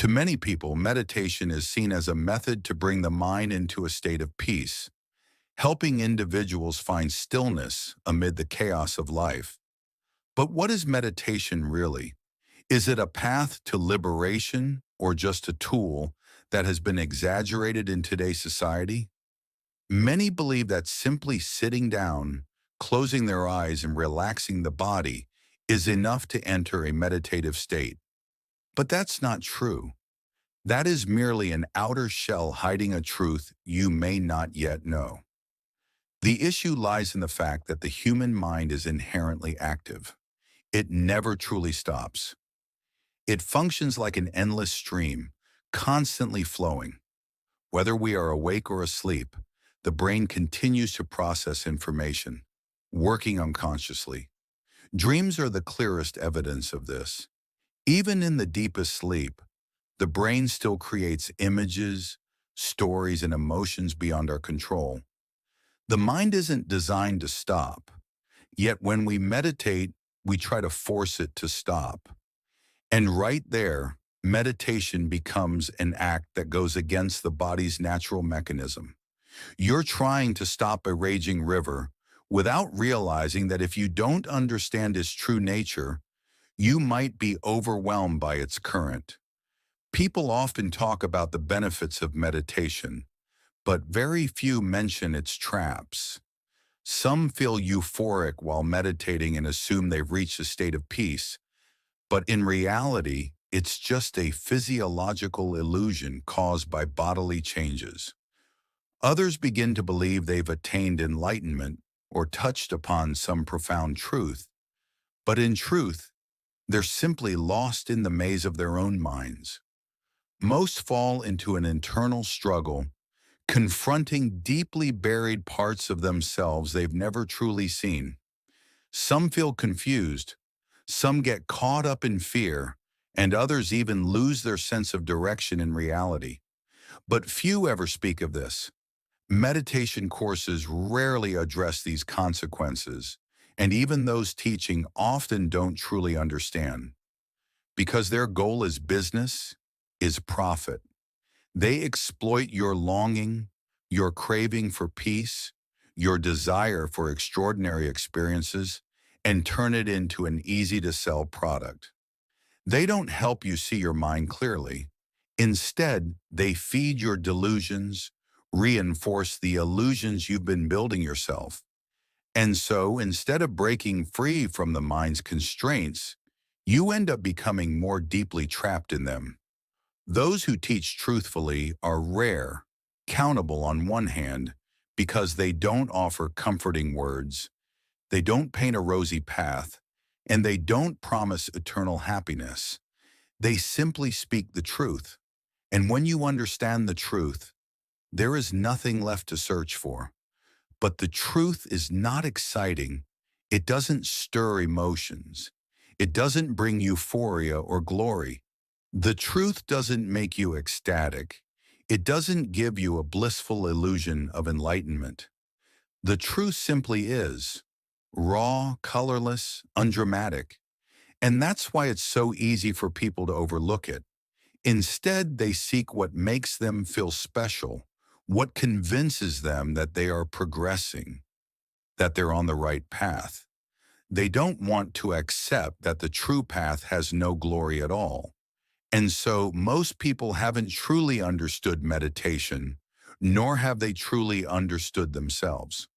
To many people, meditation is seen as a method to bring the mind into a state of peace, helping individuals find stillness amid the chaos of life. But what is meditation really? Is it a path to liberation or just a tool that has been exaggerated in today's society? Many believe that simply sitting down, closing their eyes, and relaxing the body is enough to enter a meditative state. But that's not true. That is merely an outer shell hiding a truth you may not yet know. The issue lies in the fact that the human mind is inherently active. It never truly stops. It functions like an endless stream, constantly flowing. Whether we are awake or asleep, the brain continues to process information, working unconsciously. Dreams are the clearest evidence of this. Even in the deepest sleep, the brain still creates images, stories, and emotions beyond our control. The mind isn't designed to stop, yet when we meditate, we try to force it to stop. And right there, meditation becomes an act that goes against the body's natural mechanism. You're trying to stop a raging river without realizing that if you don't understand its true nature, you might be overwhelmed by its current. People often talk about the benefits of meditation, but very few mention its traps. Some feel euphoric while meditating and assume they've reached a state of peace, but in reality, it's just a physiological illusion caused by bodily changes. Others begin to believe they've attained enlightenment or touched upon some profound truth, but in truth, they're simply lost in the maze of their own minds. Most fall into an internal struggle, confronting deeply buried parts of themselves they've never truly seen. Some feel confused, some get caught up in fear, and others even lose their sense of direction in reality. But few ever speak of this. Meditation courses rarely address these consequences, and even those teaching often don't truly understand. Because their goal is business, is profit. They exploit your longing, your craving for peace, your desire for extraordinary experiences, and turn it into an easy-to-sell product. They don't help you see your mind clearly. Instead, they feed your delusions, reinforce the illusions you've been building yourself. And so, instead of breaking free from the mind's constraints, you end up becoming more deeply trapped in them. Those who teach truthfully are rare, countable on one hand, because they don't offer comforting words, they don't paint a rosy path, and they don't promise eternal happiness. They simply speak the truth. And when you understand the truth, there is nothing left to search for. But the truth is not exciting. It doesn't stir emotions. It doesn't bring euphoria or glory. The truth doesn't make you ecstatic. It doesn't give you a blissful illusion of enlightenment. The truth simply is raw, colorless, undramatic. And that's why it's so easy for people to overlook it. Instead, they seek what makes them feel special, what convinces them that they are progressing, that they're on the right path. They don't want to accept that the true path has no glory at all. And so most people haven't truly understood meditation, nor have they truly understood themselves.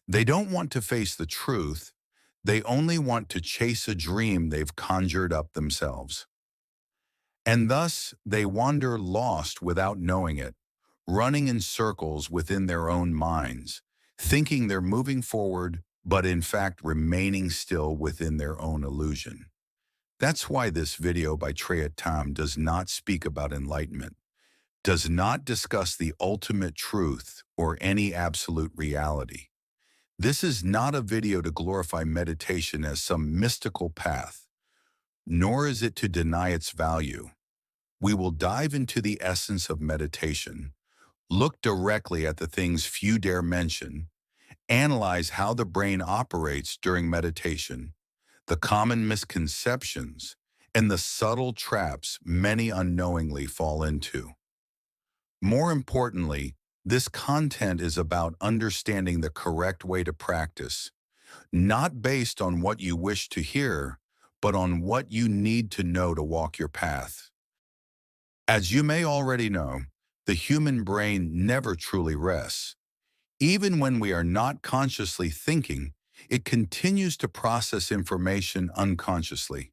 They don't want to face the truth. They only want to chase a dream they've conjured up themselves. And thus, they wander lost without knowing it, running in circles within their own minds, thinking they're moving forward, but in fact remaining still within their own illusion. That's why this video by Trayat Tam does not speak about enlightenment, does not discuss the ultimate truth or any absolute reality. This is not a video to glorify meditation as some mystical path, nor is it to deny its value. We will dive into the essence of meditation, look directly at the things few dare mention, analyze how the brain operates during meditation, the common misconceptions, and the subtle traps many unknowingly fall into. More importantly, this content is about understanding the correct way to practice, not based on what you wish to hear, but on what you need to know to walk your path. As you may already know, the human brain never truly rests. Even when we are not consciously thinking, it continues to process information unconsciously.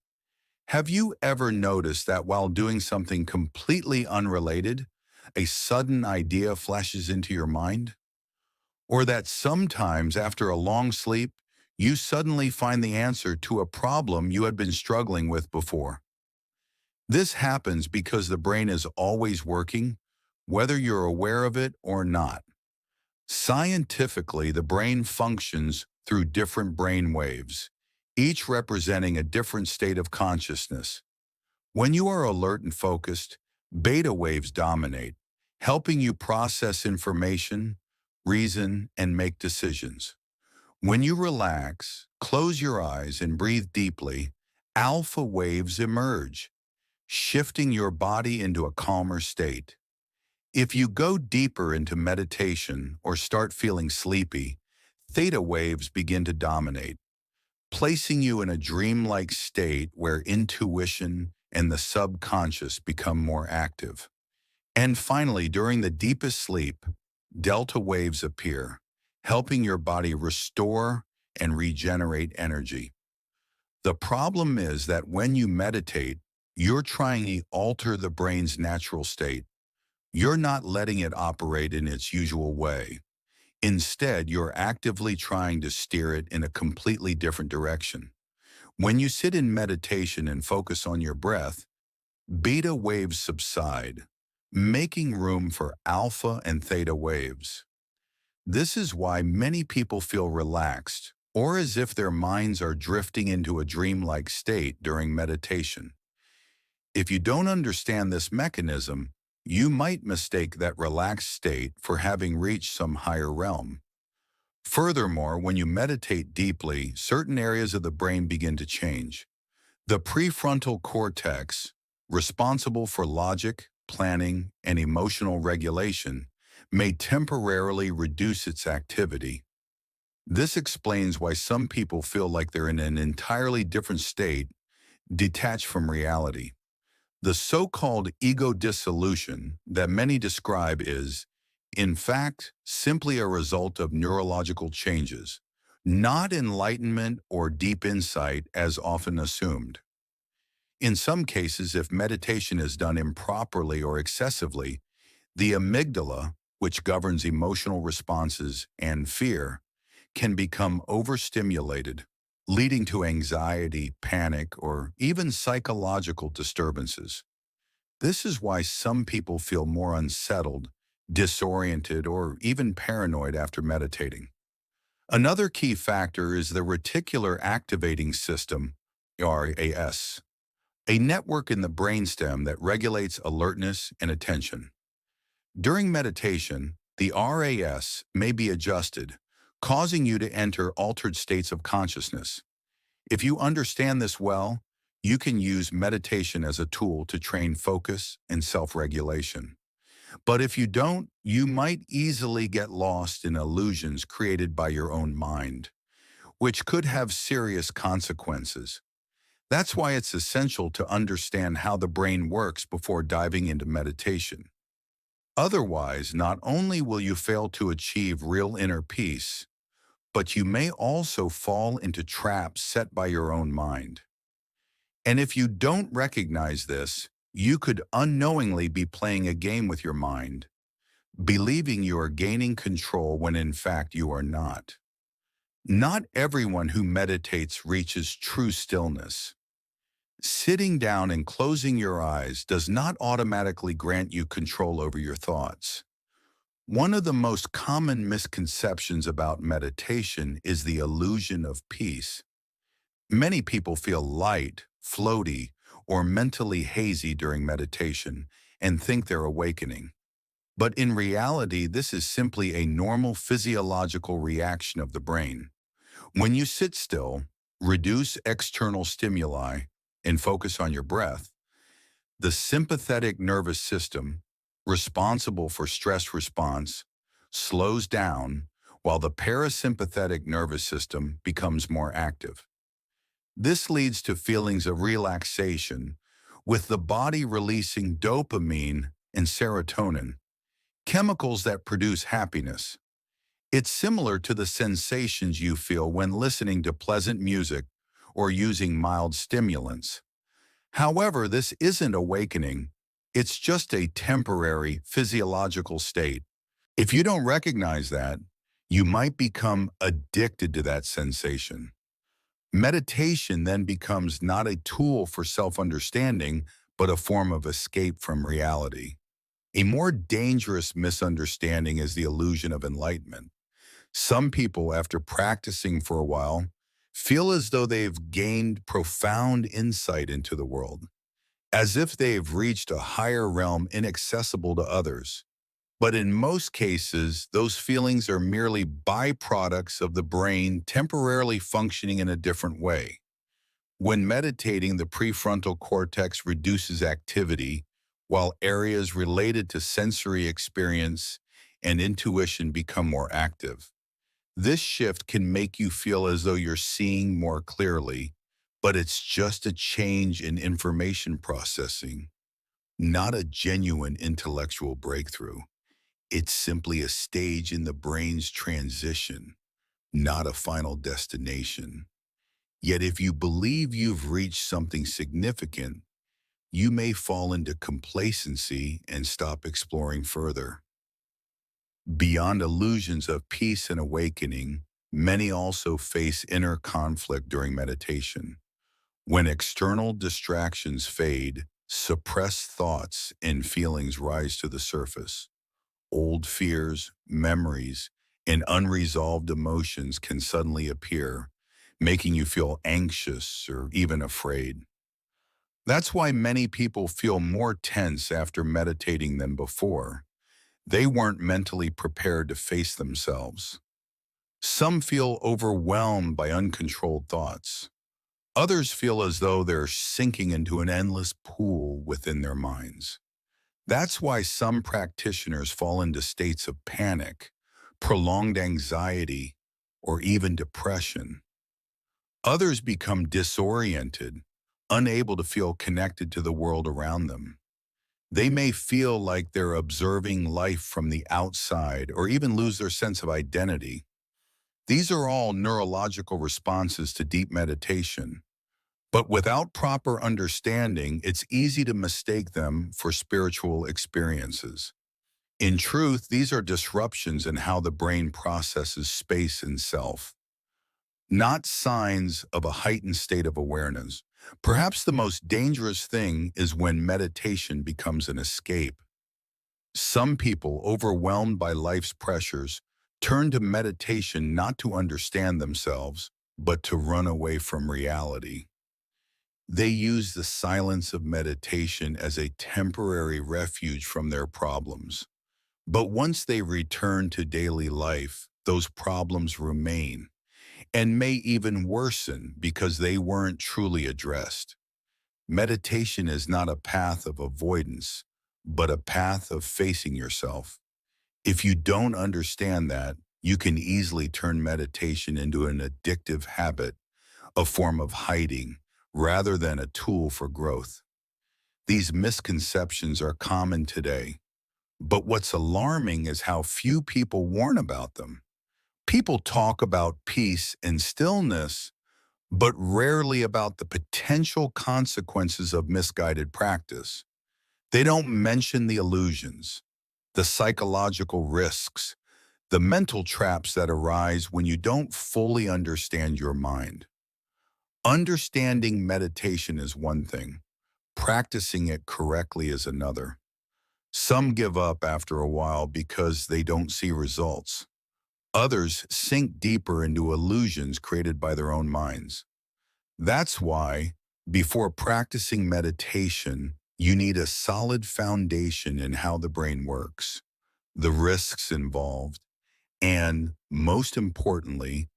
Have you ever noticed that while doing something completely unrelated, a sudden idea flashes into your mind? Or that sometimes after a long sleep, you suddenly find the answer to a problem you had been struggling with before? This happens because the brain is always working, whether you're aware of it or not. Scientifically, the brain functions through different brain waves, each representing a different state of consciousness. When you are alert and focused, beta waves dominate, helping you process information, reason, and make decisions. When you relax, close your eyes, and breathe deeply, alpha waves emerge, shifting your body into a calmer state. If you go deeper into meditation or start feeling sleepy, theta waves begin to dominate, placing you in a dreamlike state where intuition and the subconscious become more active. And finally, during the deepest sleep, delta waves appear, helping your body restore and regenerate energy. The problem is that when you meditate, you're trying to alter the brain's natural state. You're not letting it operate in its usual way. Instead, you're actively trying to steer it in a completely different direction. When you sit in meditation and focus on your breath, beta waves subside, making room for alpha and theta waves. This is why many people feel relaxed, or as if their minds are drifting into a dreamlike state during meditation. If you don't understand this mechanism, you might mistake that relaxed state for having reached some higher realm. Furthermore, when you meditate deeply, certain areas of the brain begin to change. The prefrontal cortex, responsible for logic, planning, and emotional regulation, may temporarily reduce its activity. This explains why some people feel like they're in an entirely different state, detached from reality. The so-called ego dissolution that many describe is, in fact, simply a result of neurological changes, not enlightenment or deep insight as often assumed. In some cases, if meditation is done improperly or excessively, the amygdala, which governs emotional responses and fear, can become overstimulated, leading to anxiety, panic, or even psychological disturbances. This is why some people feel more unsettled, disoriented, or even paranoid after meditating. Another key factor is the reticular activating system, RAS, a network in the brainstem that regulates alertness and attention. During meditation, the RAS may be adjusted, causing you to enter altered states of consciousness. If you understand this well, you can use meditation as a tool to train focus and self-regulation. But if you don't, you might easily get lost in illusions created by your own mind, which could have serious consequences. That's why it's essential to understand how the brain works before diving into meditation. Otherwise, not only will you fail to achieve real inner peace, but you may also fall into traps set by your own mind. And if you don't recognize this, you could unknowingly be playing a game with your mind, believing you are gaining control when in fact you are not. Not everyone who meditates reaches true stillness. Sitting down and closing your eyes does not automatically grant you control over your thoughts. One of the most common misconceptions about meditation is the illusion of peace. Many people feel light, floaty, or mentally hazy during meditation and think they're awakening. But in reality, this is simply a normal physiological reaction of the brain. When you sit still, reduce external stimuli, and focus on your breath, the sympathetic nervous system, responsible for stress response, slows down while the parasympathetic nervous system becomes more active. This leads to feelings of relaxation, with the body releasing dopamine and serotonin, chemicals that produce happiness. It's similar to the sensations you feel when listening to pleasant music or using mild stimulants. However, this isn't awakening. It's just a temporary physiological state. If you don't recognize that, you might become addicted to that sensation. Meditation then becomes not a tool for self-understanding, but a form of escape from reality. A more dangerous misunderstanding is the illusion of enlightenment. Some people, after practicing for a while, feel as though they've gained profound insight into the world, as if they've reached a higher realm inaccessible to others. But in most cases, those feelings are merely byproducts of the brain temporarily functioning in a different way. When meditating, the prefrontal cortex reduces activity, while areas related to sensory experience and intuition become more active. This shift can make you feel as though you're seeing more clearly, but it's just a change in information processing, not a genuine intellectual breakthrough. It's simply a stage in the brain's transition, not a final destination. Yet if you believe you've reached something significant, you may fall into complacency and stop exploring further. Beyond illusions of peace and awakening, many also face inner conflict during meditation. When external distractions fade, suppressed thoughts and feelings rise to the surface. Old fears, memories, and unresolved emotions can suddenly appear, making you feel anxious or even afraid. That's why many people feel more tense after meditating than before. They weren't mentally prepared to face themselves. Some feel overwhelmed by uncontrolled thoughts. Others feel as though they're sinking into an endless pool within their minds. That's why some practitioners fall into states of panic, prolonged anxiety, or even depression. Others become disoriented, unable to feel connected to the world around them. They may feel like they're observing life from the outside or even lose their sense of identity. These are all neurological responses to deep meditation. But without proper understanding, it's easy to mistake them for spiritual experiences. In truth, these are disruptions in how the brain processes space and self, not signs of a heightened state of awareness. Perhaps the most dangerous thing is when meditation becomes an escape. Some people, overwhelmed by life's pressures, turn to meditation not to understand themselves, but to run away from reality. They use the silence of meditation as a temporary refuge from their problems. But once they return to daily life, those problems remain and may even worsen because they weren't truly addressed. Meditation is not a path of avoidance, but a path of facing yourself. If you don't understand that, you can easily turn meditation into an addictive habit, a form of hiding, rather than a tool for growth. These misconceptions are common today, but what's alarming is how few people warn about them. People talk about peace and stillness, but rarely about the potential consequences of misguided practice. They don't mention the illusions, the psychological risks, the mental traps that arise when you don't fully understand your mind. Understanding meditation is one thing, practicing it correctly is another. Some give up after a while because they don't see results. Others sink deeper into illusions created by their own minds. That's why, before practicing meditation, you need a solid foundation in how the brain works, the risks involved, and, most importantly,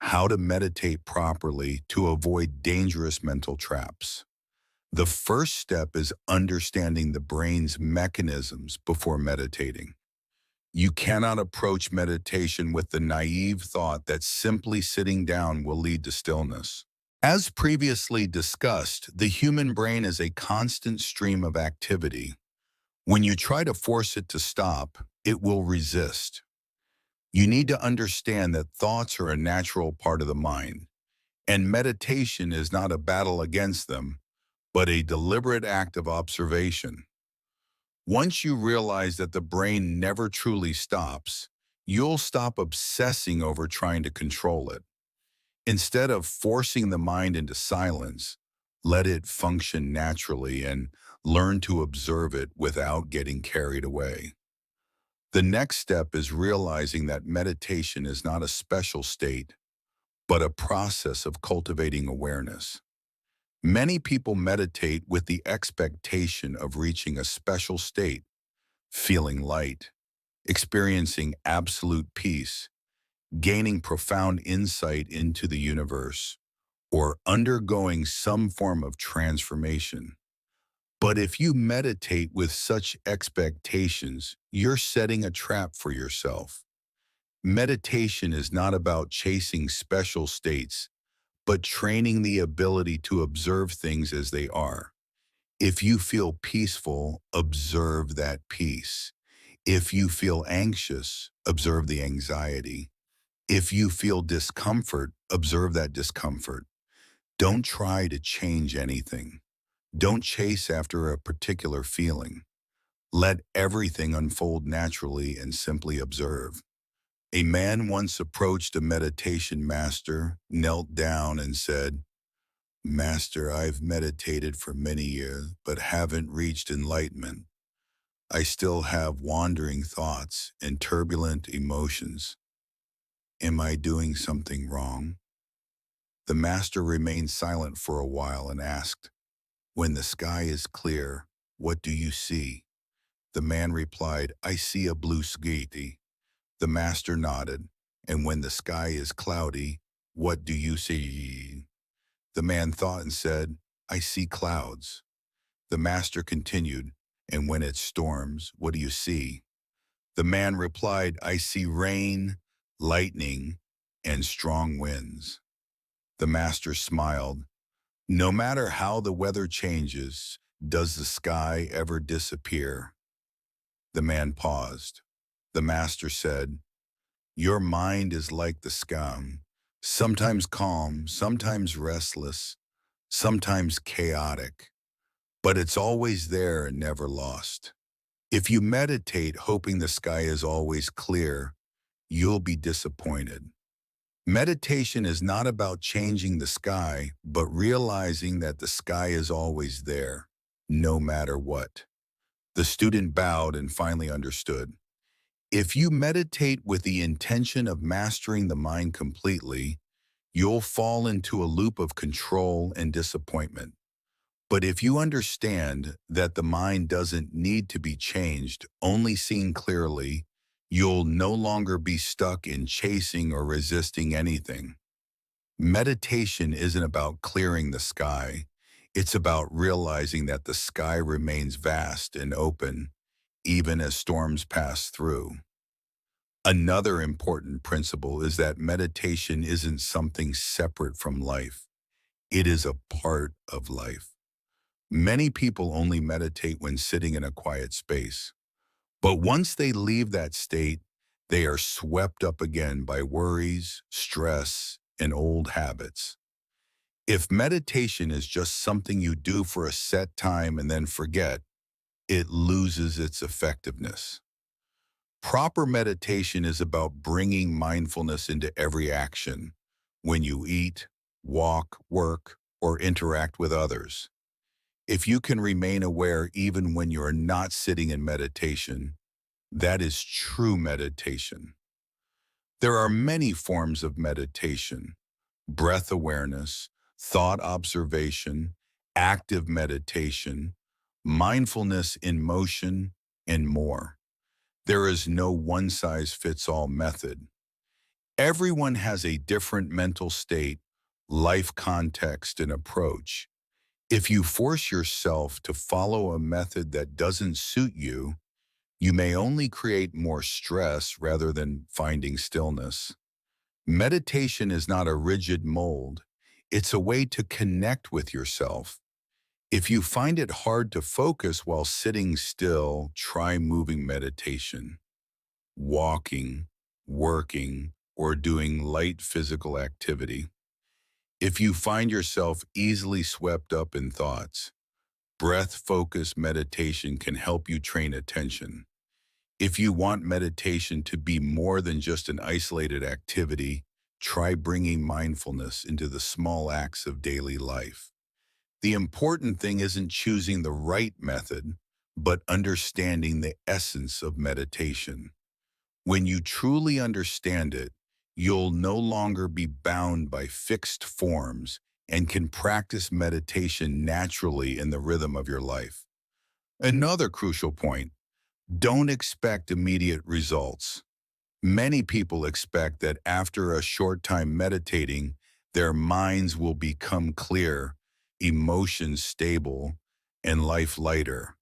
how to meditate properly to avoid dangerous mental traps. The first step is understanding the brain's mechanisms before meditating. You cannot approach meditation with the naive thought that simply sitting down will lead to stillness. As previously discussed, the human brain is a constant stream of activity. When you try to force it to stop, it will resist. You need to understand that thoughts are a natural part of the mind, and meditation is not a battle against them, but a deliberate act of observation. Once you realize that the brain never truly stops, you'll stop obsessing over trying to control it. Instead of forcing the mind into silence, let it function naturally and learn to observe it without getting carried away. The next step is realizing that meditation is not a special state, but a process of cultivating awareness. Many people meditate with the expectation of reaching a special state, feeling light, experiencing absolute peace, gaining profound insight into the universe, or undergoing some form of transformation. But if you meditate with such expectations, you're setting a trap for yourself. Meditation is not about chasing special states, but training the ability to observe things as they are. If you feel peaceful, observe that peace. If you feel anxious, observe the anxiety. If you feel discomfort, observe that discomfort. Don't try to change anything. Don't chase after a particular feeling. Let everything unfold naturally and simply observe. A man once approached a meditation master, knelt down and said, "Master, I've meditated for many years, but haven't reached enlightenment. I still have wandering thoughts and turbulent emotions. Am I doing something wrong?" The master remained silent for a while and asked, "When the sky is clear, what do you see?" The man replied, "I see a blue sky." The master nodded, "And when the sky is cloudy, what do you see?" The man thought and said, "I see clouds." The master continued, "And when it storms, what do you see?" The man replied, "I see rain, lightning, and strong winds." The master smiled. "No matter how the weather changes, does the sky ever disappear?" The man paused. The master said, "Your mind is like the sky, sometimes calm, sometimes restless, sometimes chaotic, but it's always there and never lost. If you meditate hoping the sky is always clear, you'll be disappointed. Meditation is not about changing the sky, but realizing that the sky is always there, no matter what." The student bowed and finally understood. If you meditate with the intention of mastering the mind completely, you'll fall into a loop of control and disappointment. But if you understand that the mind doesn't need to be changed, only seen clearly, you'll no longer be stuck in chasing or resisting anything. Meditation isn't about clearing the sky. It's about realizing that the sky remains vast and open, even as storms pass through. Another important principle is that meditation isn't something separate from life. It is a part of life. Many people only meditate when sitting in a quiet space. But once they leave that state, they are swept up again by worries, stress, and old habits. If meditation is just something you do for a set time and then forget, it loses its effectiveness. Proper meditation is about bringing mindfulness into every action, when you eat, walk, work, or interact with others. If you can remain aware even when you are not sitting in meditation, that is true meditation. There are many forms of meditation: breath awareness, thought observation, active meditation, mindfulness in motion, and more. There is no one-size-fits-all method. Everyone has a different mental state, life context, and approach. If you force yourself to follow a method that doesn't suit you, you may only create more stress rather than finding stillness. Meditation is not a rigid mold. It's a way to connect with yourself. If you find it hard to focus while sitting still, try moving meditation, walking, working, or doing light physical activity. If you find yourself easily swept up in thoughts, breath-focused meditation can help you train attention. If you want meditation to be more than just an isolated activity, try bringing mindfulness into the small acts of daily life. The important thing isn't choosing the right method, but understanding the essence of meditation. When you truly understand it, you'll no longer be bound by fixed forms and can practice meditation naturally in the rhythm of your life. Another crucial point: don't expect immediate results. Many people expect that after a short time meditating, their minds will become clear, emotions stable, and life lighter.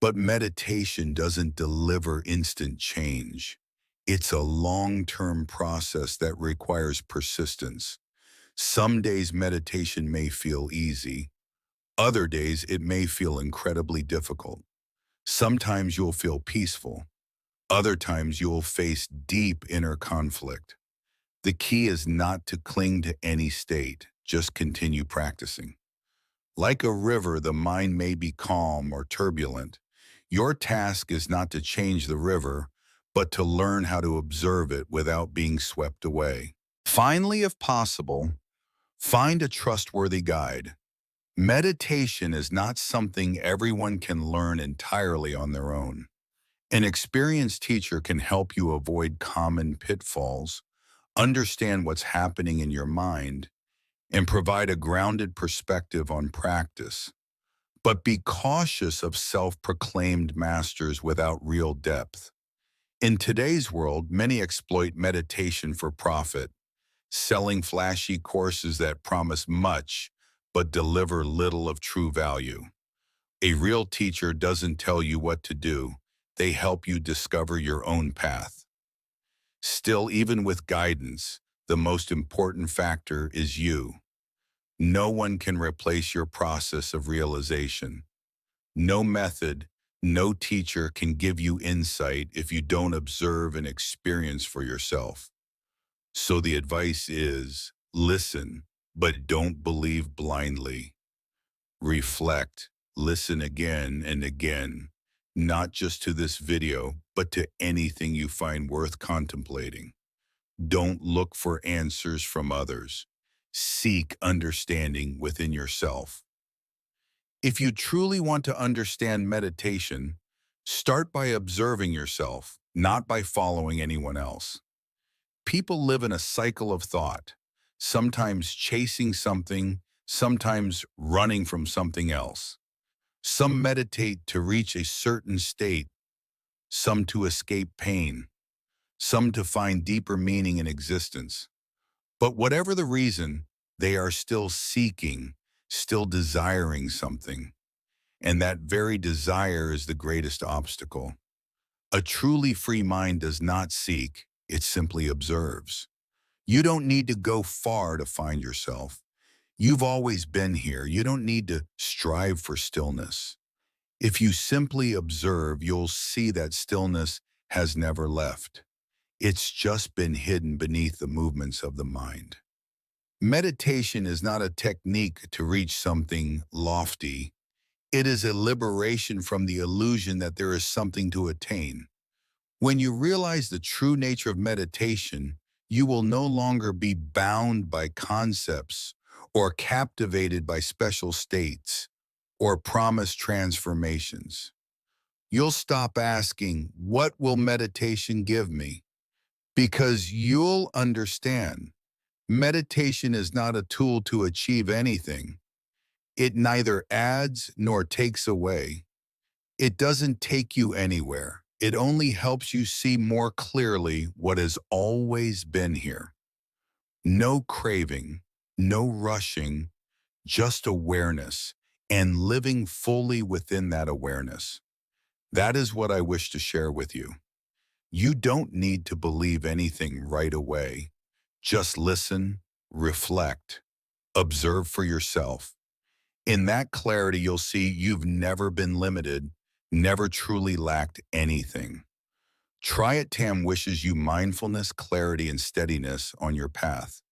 But meditation doesn't deliver instant change. It's a long-term process that requires persistence. Some days meditation may feel easy. Other days it may feel incredibly difficult. Sometimes you'll feel peaceful. Other times you'll face deep inner conflict. The key is not to cling to any state, just continue practicing. Like a river, the mind may be calm or turbulent. Your task is not to change the river, but to learn how to observe it without being swept away. Finally, if possible, find a trustworthy guide. Meditation is not something everyone can learn entirely on their own. An experienced teacher can help you avoid common pitfalls, understand what's happening in your mind, and provide a grounded perspective on practice. But be cautious of self-proclaimed masters without real depth. In today's world, many exploit meditation for profit, selling flashy courses that promise much but deliver little of true value. A real teacher doesn't tell you what to do. They help you discover your own path. Still, even with guidance, the most important factor is you. No one can replace your process of realization. No method, no teacher can give you insight if you don't observe and experience for yourself. So the advice is, listen, but don't believe blindly. Reflect, listen again and again, not just to this video, but to anything you find worth contemplating. Don't look for answers from others. Seek understanding within yourself. If you truly want to understand meditation, start by observing yourself, not by following anyone else. People live in a cycle of thought, sometimes chasing something, sometimes running from something else. Some meditate to reach a certain state, some to escape pain, some to find deeper meaning in existence. But whatever the reason, they are still seeking, still desiring something. And that very desire is the greatest obstacle. A truly free mind does not seek, it simply observes. You don't need to go far to find yourself. You've always been here. You don't need to strive for stillness. If you simply observe, you'll see that stillness has never left. It's just been hidden beneath the movements of the mind. Meditation is not a technique to reach something lofty. It is a liberation from the illusion that there is something to attain. When you realize the true nature of meditation, you will no longer be bound by concepts or captivated by special states or promised transformations. You'll stop asking, "What will meditation give me?" Because you'll understand meditation is not a tool to achieve anything. It neither adds nor takes away. It doesn't take you anywhere. It only helps you see more clearly what has always been here. No craving, no rushing, just awareness. and living fully within that awareness. That is what I wish to share with you. You don't need to believe anything right away. Just listen, reflect, observe for yourself. In that clarity, you'll see you've never been limited, never truly lacked anything. Try It Tam wishes you mindfulness, clarity, and steadiness on your path.